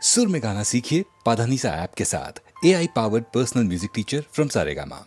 सुर में गाना सीखिए पाधानीसा ऐप के साथ। AI powered personal music teacher from Saregama.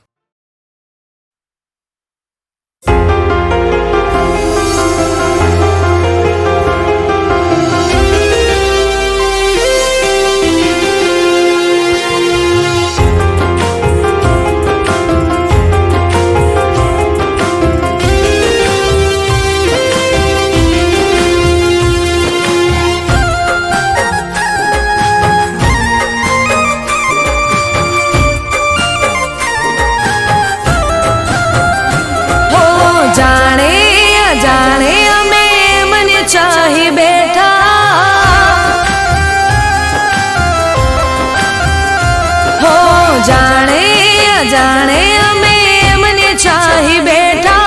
जाने हमें मने चाही बैठा,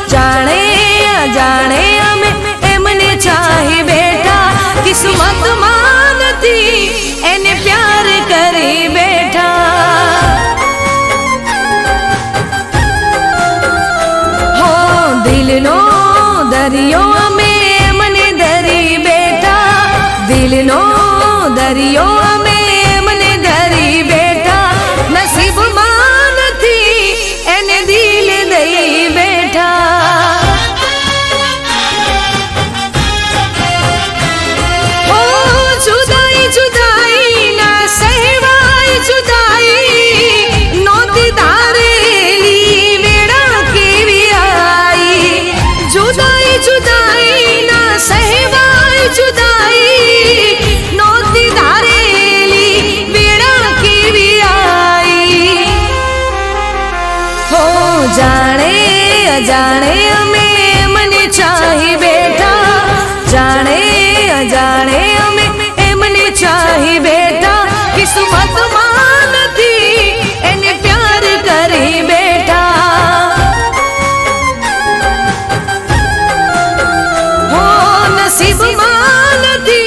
जाने जाने हमें मने चाही बैठा। किस्मत मानती एने प्यार करी बैठा। हो दिल नो दरियो में मने दरी बैठा, दिल नो दरियो में मने दरी बैठा। नसीब मानती एने दिल दई बैठा। ओ जुदाई जुदाई ना सहवाई जुदाई, नौती धारेली वेड़ा केवी आई। जुदाई जुदाई ना सहवाई जुदाई, नौती धारेली वेड़ा केवी आई। हो जाने अजाने हमें मने चाही बैठा, जाने अजाने हमें मने चाही बैठा। किस्मत मानती एने प्यार करी बैठा। हो नसीब मानती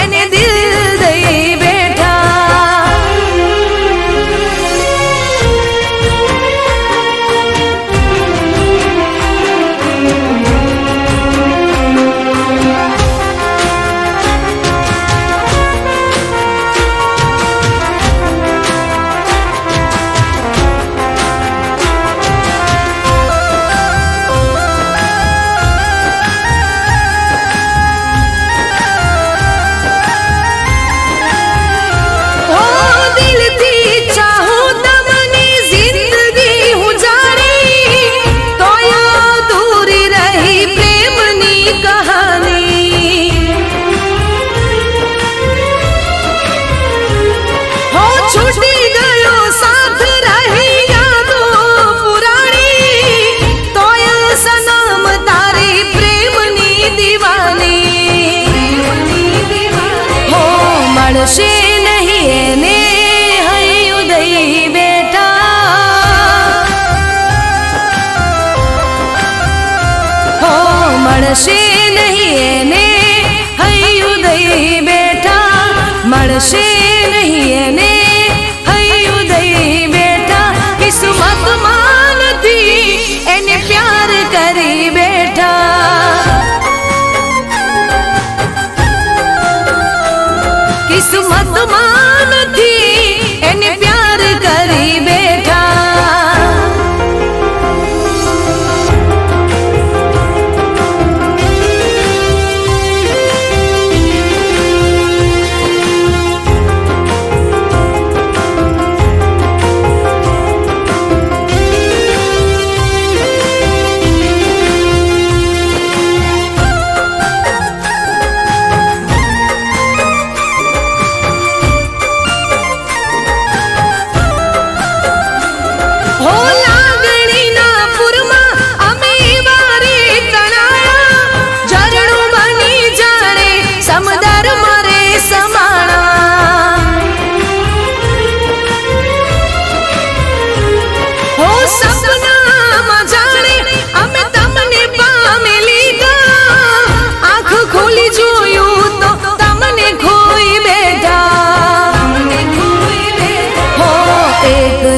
एने दिल दई बैठा। मणशे नहीं एने हई उदई बैठा। हो मणशे नहीं एने हई उदई बैठा, मणशे नहीं एने हई उदई बैठा। किस्मत मानती एने प्यार करी बैठा। किस्मत मानती एने प्यार करी बैठा।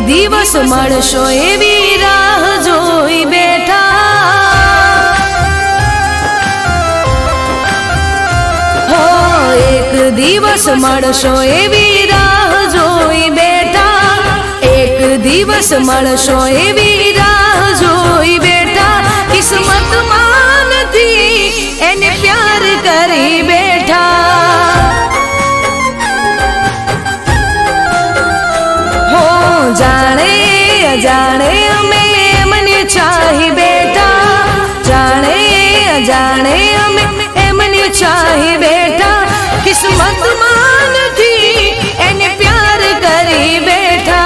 દિવસ મળશો એવી રાહ જોઈ બેઠા। हो एक દિવસ દિવસ મળશો એવી રાહ જોઈ બેઠા, એક દિવસ મળશો એવી રાહ જોઈ બેઠા, કિસ્મતમાં નથી એને પ્યાર કરી બેઠા. હો જાણે અજાણે અમે એમને ચાહી બેઠા, જાણે અજાણે અમે એમને ચાહી બેઠા, કિસ્મતમાં નથી એને પ્યાર કરી બેઠા.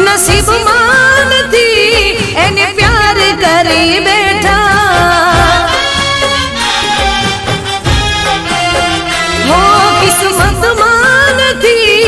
નસીબમાં નથી એને પ્યાર કરી બેઠા. હો કિસ્મતમાં નથી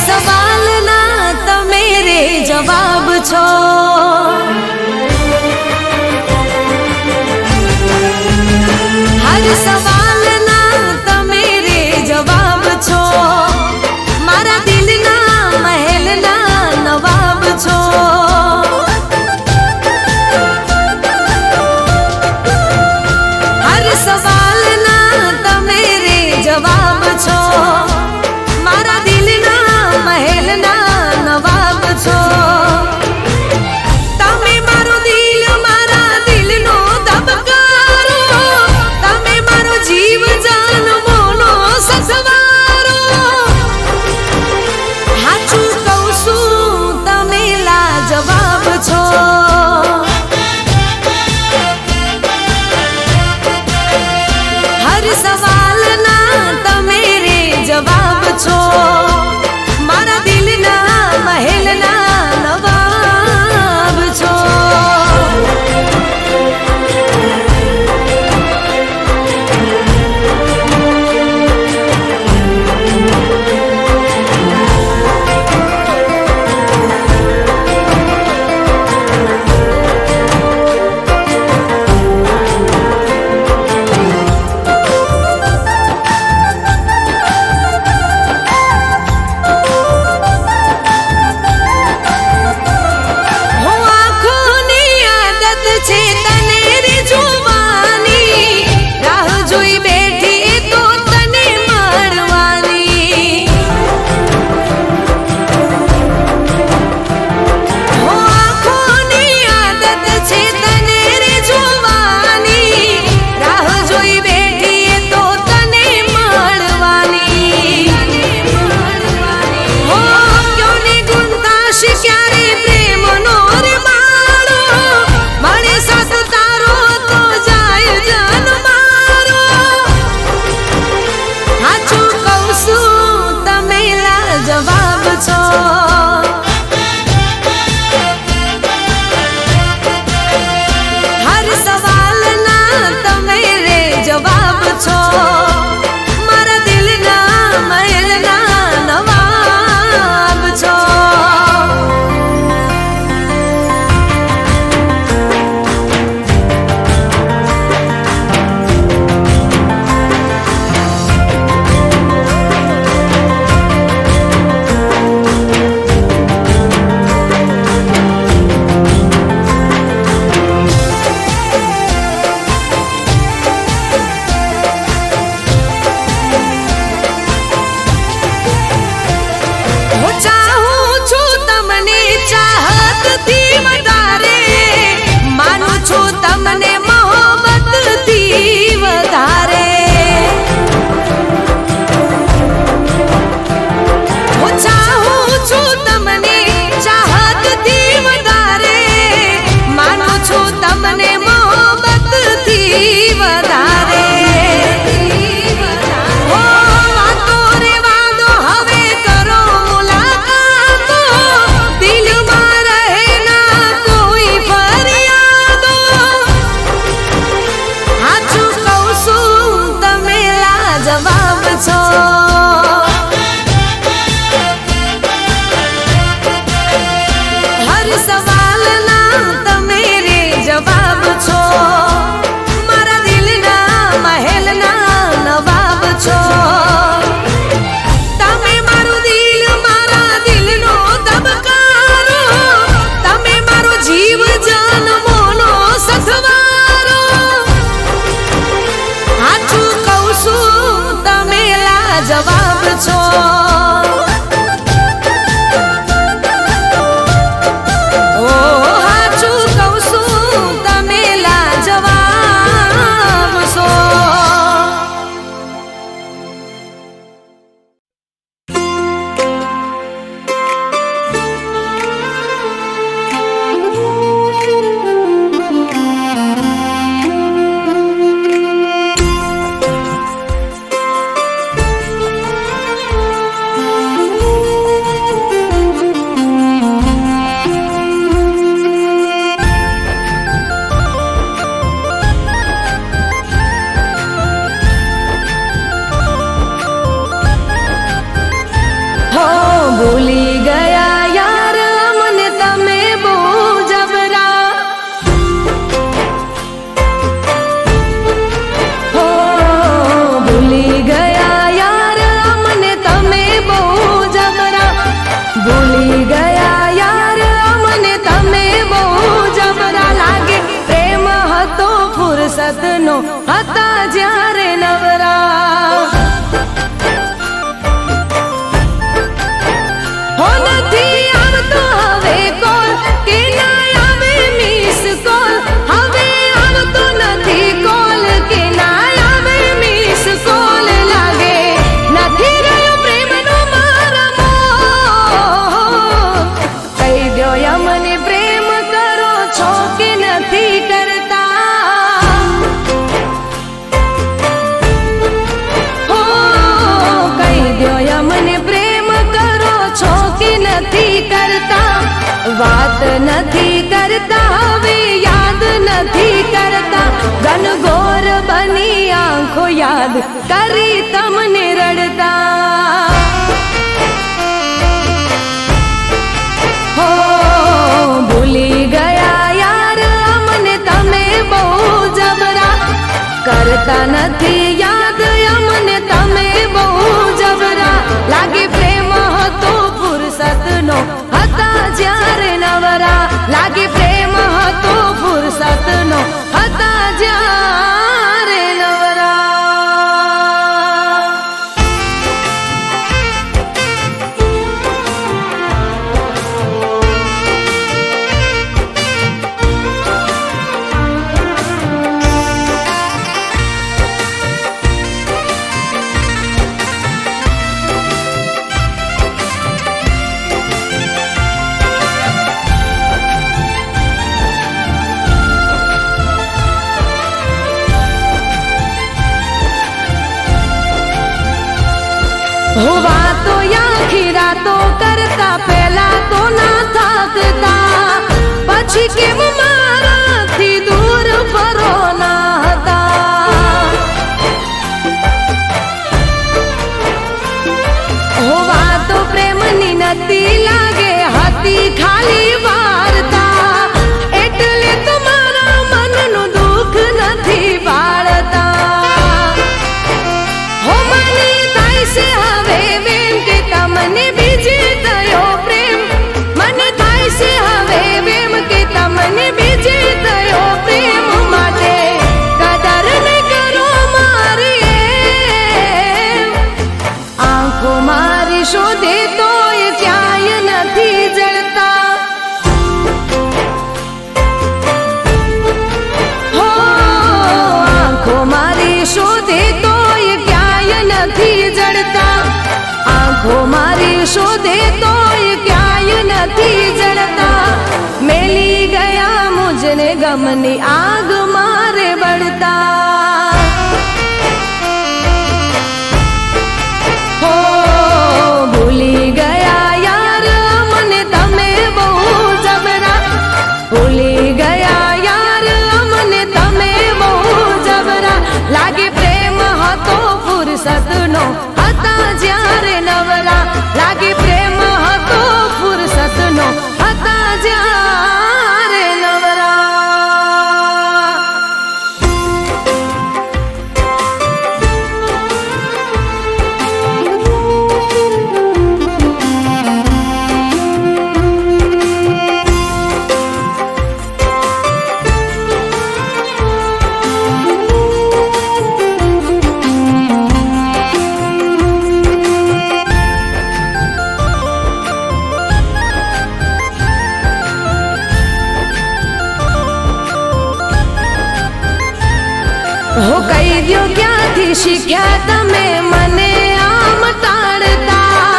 સવાલના તમે રે જવાબ છો. હર સવાલના તમે રે જવાબ છો. મારા દિલના મહેલના નવાબ છો. હર સવાલના તમે રે જવાબ છો. મારા દિલના મહેલના નવાબ છો. તમે મારો દિલ મારા દિલનો ધબકારો. તમે મારો જીવ જાન મોનો સસવારો. હાચું કહું છું તમે લાજવાબ છો. હર સવાલના તમે રે જવાબ છો. મારા દિલના મહેલના નવાબ છો. વાત નથી કરતા હવે યાદ નથી કરતા ઘનઘોર બની આંખો યાદ કરી તમને રડતા હો ભૂલી ગયા યાર અમને તમે બહુ જબરા કરતા નથી યાદ અમને તમે બહુ જબરા લાગે પ્રેમ હતો ફુરસતનો હતા જ્યારે નવરા લાગે પ્રેમ હતો ફુરસતનો હતા જ્યારે નવરા હો વાતો આખી રાતો કરતા પહેલા તો ના થાકતા પછી કેમ મારાથી દૂર ફરો ના હતા હો વાતો પ્રેમની નથી લાગે હતી ખાલી વાર્તા એટલે તમારા મનનું દુઃખ નથી બાળતા હો મને થાય છે હવે વેમ કે તમને બીજે થયો પ્રેમ મને થાય છે હવે વેમ કે તમને બીજે થયો પ્રેમ માટે કદર ન કરો મારી એમ આંખો મારી શોધે તોય ક્યાંય નથી જળતા હો આંખો મારી શોધે તોય ક્યાંય નથી જળતા આંખો મારી શોધે તોય ક્યાંય નથી જળતા મેલી ગયા મુજને ગમની આગ મારે બળતા હો ભૂલી ગયા યાર અમને તમે બહુ જબરા ભૂલી ગયા યાર અમને તમે બહુ જબરા લાગે પ્રેમ હતો ફુરસતનો હતા જ્યારે નવરા લાગે પ્રેમ હતો ફુરસતનો હતા જ્યારે નવરા હો કહી દ્યો ક્યાંથી શીખ્યા તમે મને આમ ટાળતા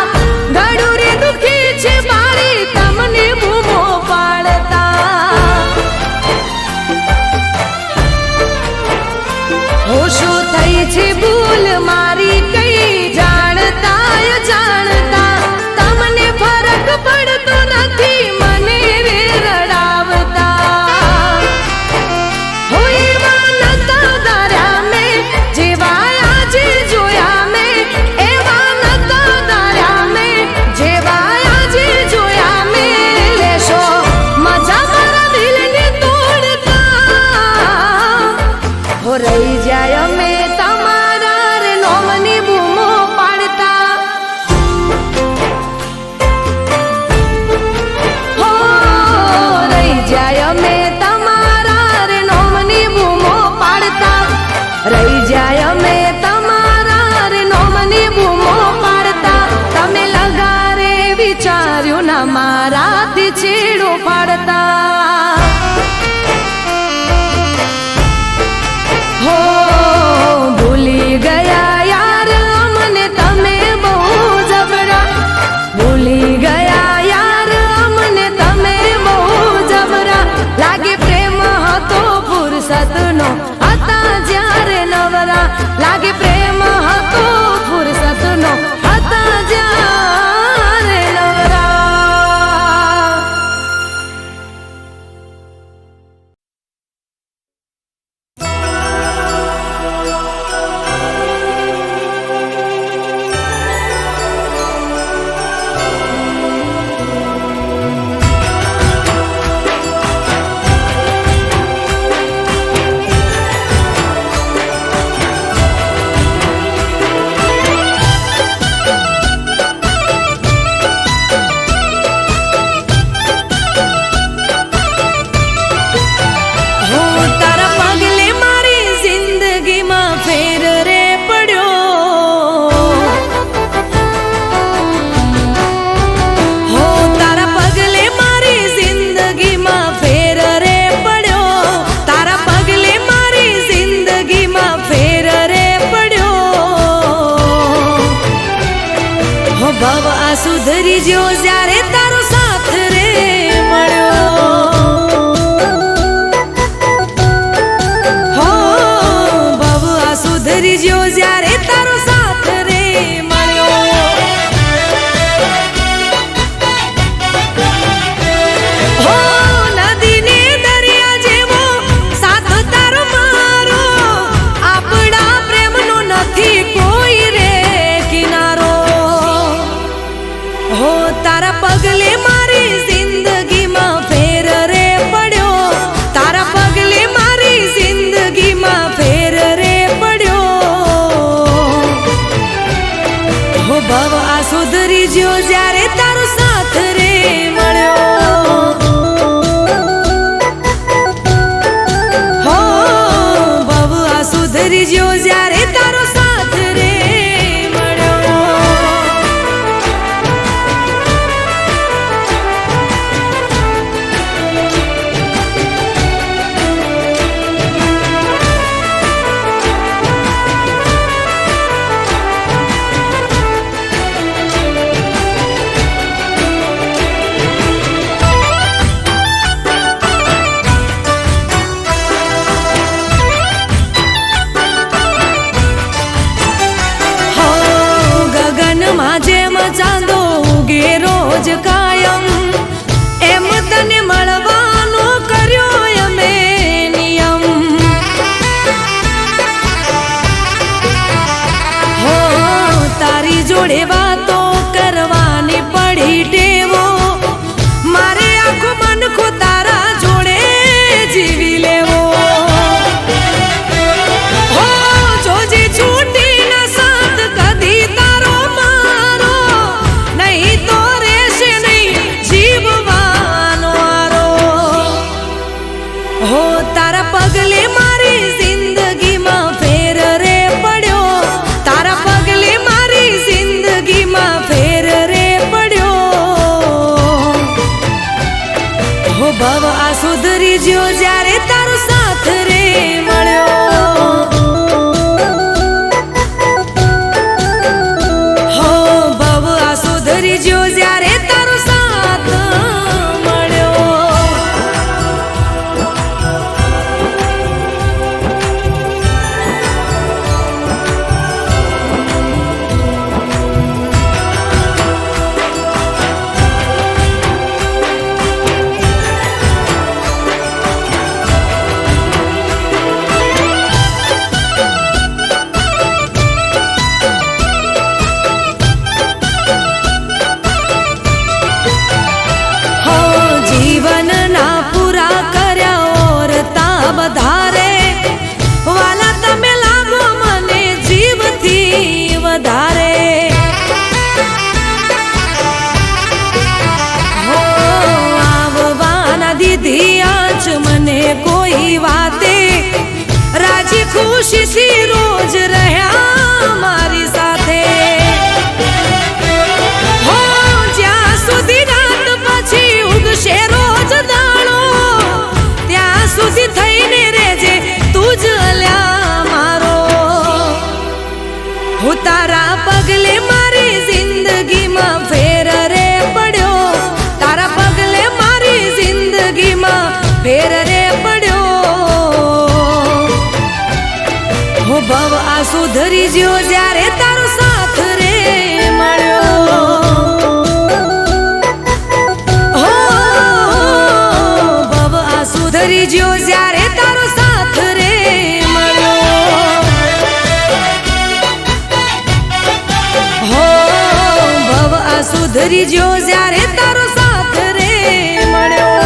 ગળું રે દુખી છે મારી તમને બૂમો પાડતા હો શું થઈ છે ભૂલ મારી કઈ જાણતા જાણતા તમને ફરક પડતો નથી મને રે રડાવતા હો એવા નતા દાર્યા મેં જેવા આજે જોયા મેં એવા નતા દાર્યા મેં જેવા આજે જોયા મેં લેશો મજા મારા દિલને તોડતા હો રહી જાય અમે તમારા રે નોમની બૂમો પાડતા હો રહી જાય અમે તમારા રે નોમની બૂમો પાડતા રહી જાય અમે તમારા રે નોમની બૂમો પાડતા તમે લગારે વિચાર્યું ના મારાથી છેડો પાડતા હો ભૂલી ગયા યાર અમને તમે બહુ જબરા ભૂલી ગયા યાર અમને તમે બહુ જબરા લાગે પ્રેમ હતો ફુરસતનો હતા જ્યારે નવરા લાગે પ્રેમ હતો ફુરસતનો હતા જ્યારે નવરા સુધરી જ્યો જ્યારે તારો સાથ રે મળ્યો. હો ભવ આ સુધરી જ્યો જ્યારે તારો સાથ રે મળ્યો. હો નદીને દરિયા જેવો સાથ તારો મારો, આપણા પ્રેમનો નથી કોઈ રે કિનારો. હો તારા પગલે મારી જિંદગીમાં ફેર રે પડ્યો, તારા પગલે મારી જિંદગીમાં ફેર રે પડ્યો. હો ભવ આ સુધરી જ્યો જ્યારે તારો સાથ રે મળ્યો. હો ભવ આ સુધરી જ્યો જ્યારે તારો સાથ રે મળ્યો. હો ગગનમાં જેમ ચાંદો ઉગે રોજ કાયમ, એમ તને મળવાનો કર્યો અમે નિયમ. હો તારી જોડે વાતો કરવાની પડી ટેવો, મારે આખું મનખો તારા જોડે જીવી લેવો. હો જોજે છૂટી ના સાથ કદી તારો મારો, નહીં તો રહેશે નહીં જીવવાનો આરો. હો તારા પગલે મારી જિંદગીમાં ફેર રે પડ્યો, તારા પગલે મારી જિંદગીમાં ફેર રે પડ્યો. હો ભવ આ સુધરી જ્યો જ્યારે તારો સાથ રે મળ્યો. હો ભવ આ સુધરી જ્યો જ્યારે તારો સાથ મળ્યો. હો જીવનના પૂરા કર્યા ઓરતા વધારે, વાલા તમે લાગો મને જીવથી વધારે. હો આવવાના દીધી આજ મને કોઈ વાતે, રાજી ખુશીથી રોજ રહ્યા મારી સાથે. હો જ્યાં સુધી રાત પછી ઉગશે રોજ દાણો, ત્યાં સુધી થઈને રેજે તું જ અલ્યા મારો. હું તારા પગલે મારી જિંદગીમાં ફેર રે પડ્યો, તારા પગલે મારી જિંદગીમાં ફેર રે પડ્યો. હો ભવ આ સુધરી જ્યો જ્યારે તારો સાથ રે મળ્યો. હો ભવ આ સુધરી જ્યો જ્યારે તારો સાથ રે મળ્યો. હો ભવ આ સુધરી જ્યો જ્યારે તારો સાથ રે મળ્યો.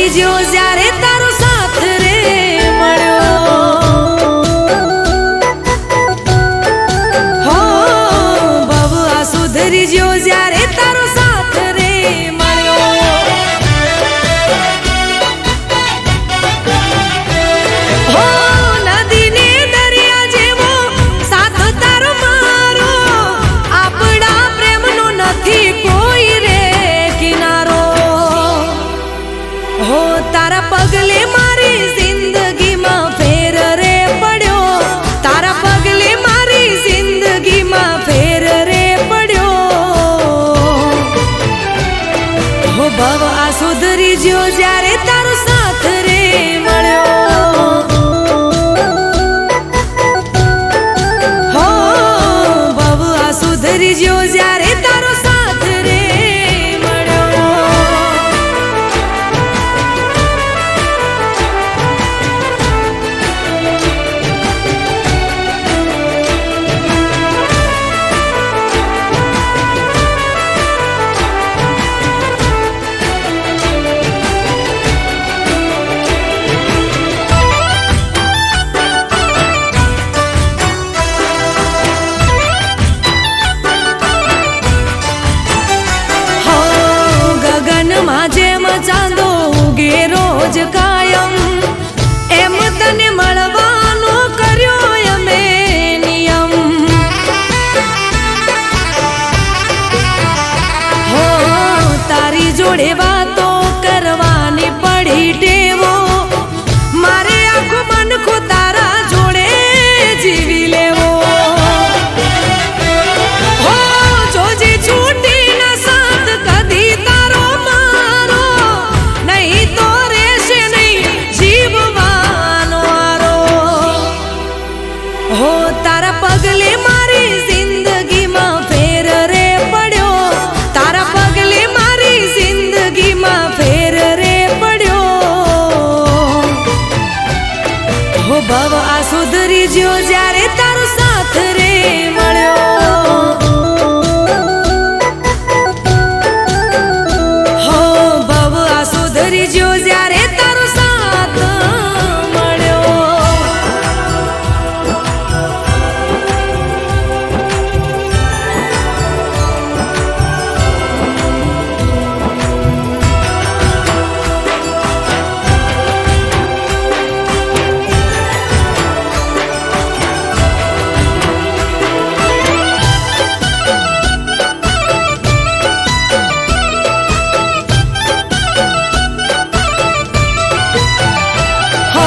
સુધરી જ્યો જ્યારે તારો સાથ રે મળ્યો. હો ભવ આ સુધરી જ્યો જ્યારે તારો સાથ રે મળ્યો. હો નદીને દરિયા જેવો સાથ તારો મારો, આપણા પ્રેમનો નથી કોઈ રે કિનારો. હો તારા પગલે મારી જિંદગીમાં ફેર રે પડ્યો, તારા પગલે મારી જિંદગીમાં ફેર રે પડ્યો. હો ભવ આ સુધરી જ્યો જ્યારે તારો સાથ રે મળ્યો. હો ભવ આ સુધરી જ્યો જ્યારે તારો સાથ રે મળ્યો. હો ગગનમાં જેમ ચાંદો ઉગે રોજ કાયમ, એમ તને મળવાનો કર્યો અમે નિયમ. હો તારી જોડે વાતો કરવાની પડી ટેવો, મારે આખું મનખો તારા જોડે જીવી લેવો. હો જોજે છૂટી ના સાથ કદી તારો મારો, નહીં તો રહેશે નહીં જીવવાનો આરો. હો તારા પગલે મારી જિંદગીમાં ફેર રે પડ્યો, તારા પગલે મારી જિંદગીમાં ફેર રે પડ્યો. હો ભવ આ સુધરી જ્યો જ્યારે તારો સાથ રે મળ્યો. હો ભવ આ સુધરી જ્યો જ્યારે તારો સાથ મળ્યો. હો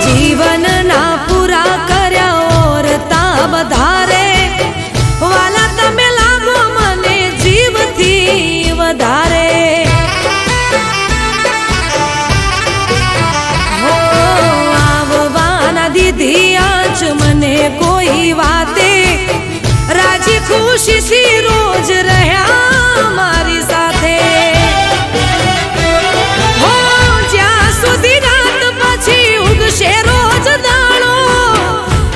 જીવનના પૂરા કર્યા ઓરતા વધારે, વાલા તમે લાગો મને જીવથી વધારે. હો આવવાના દીધી આંચ મને કોઈ વાતે, રાજી ખુશીથી રોજ રહ્યા મારી સાથે. હો જ્યાં સુધી રાત પછી ઉગશે રોજ દાડો,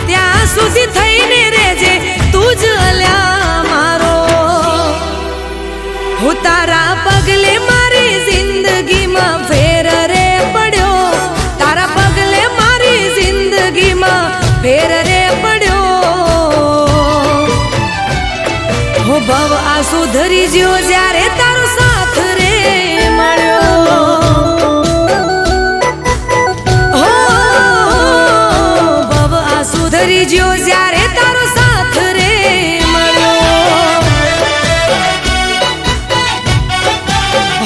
ત્યાં સુધી થઈને રેજે તું જ અલ્યા મારો. હું તારા પગલે મારી જિંદગીમાં ફેર રે પડ્યો, તારા પગલે મારી જિંદગીમાં ફેર રે પડ્યો. હો ભવ આ સુધરી જ્યો જ્યારે તારો સાથ રે મળ્યો. હો ભવ આ સુધરી જ્યો જ્યારે તારો સાથ રે મળ્યો.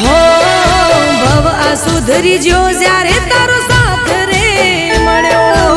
હો ભવ આ સુધરી જ્યો જ્યારે તારો સાથ રે મળ્યો.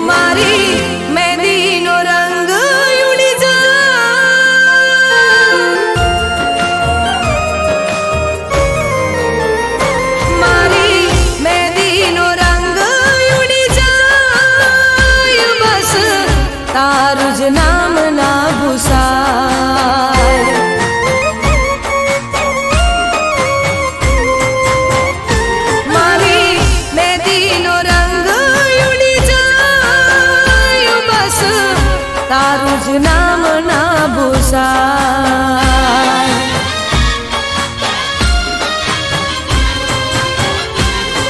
હું મારી મહેંદીનો રંગ ઉડી જાય, મારી મહેંદીનો રંગ ઉડી જાય, બસ તારું જ નામ ના ભૂસાય. મારી મહેંદીનો રંગ ઉડી જાય, બસ તારું જ નામ ના ભૂસાય.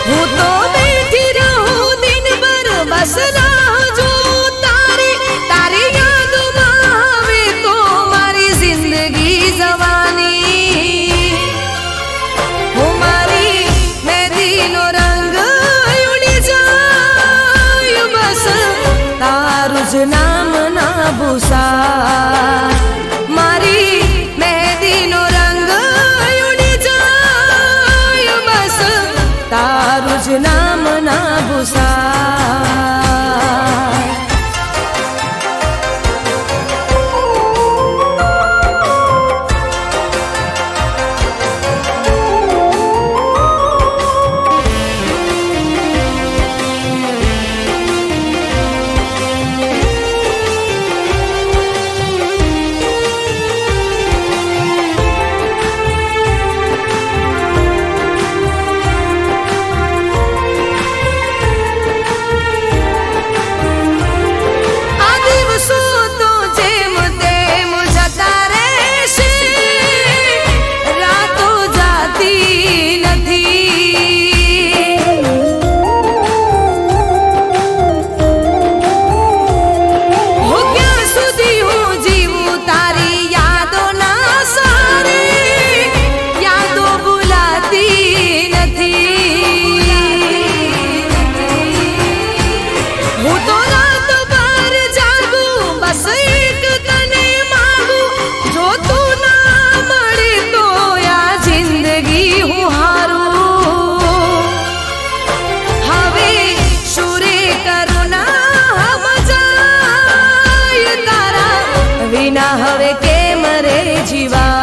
હું તો બેઠી રહું દિનભર બસ રાહ જોઉં તારી, તારી યાદોમાં આવે તો મારી જિંદગી જવાની. હું મારી મહેંદીનો રંગ ઉડી જાય, બસ તારું જ નામ ના ભૂસાય. મારી મહેંદીનો રંગ ઉડી જાય, બસ તારું જ નામ ના ભૂસાય. આ દિવસો તો જેમ તેમ જતા રહેશે, રાતો જાતી નથી. હો ક્યાં સુધી હું જીવું તારી યાદોના સારે, યાદો ભૂલાતી નથી. હું તો રાત ભર જાગું, બસ એક તને માંગું, જો તું ના મળે તો આ જિંદગી હું હારું. હવે શુરે કરુણા મજાય, તારા વિના હવે કેમ રે જીવાય.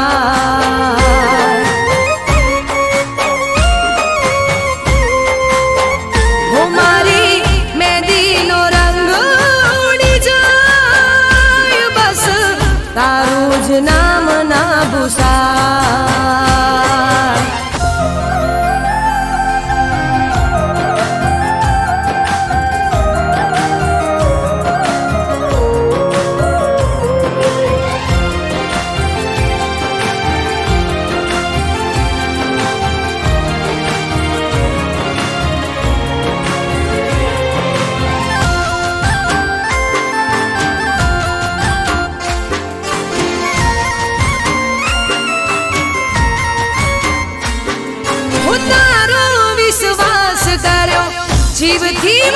હું મારી મહેંદીનો રંગ ઉડી જાય, બસ તારું જ નામ ના ભૂસાય. હું તારો વિશ્વાસ કર્યો, જીવથી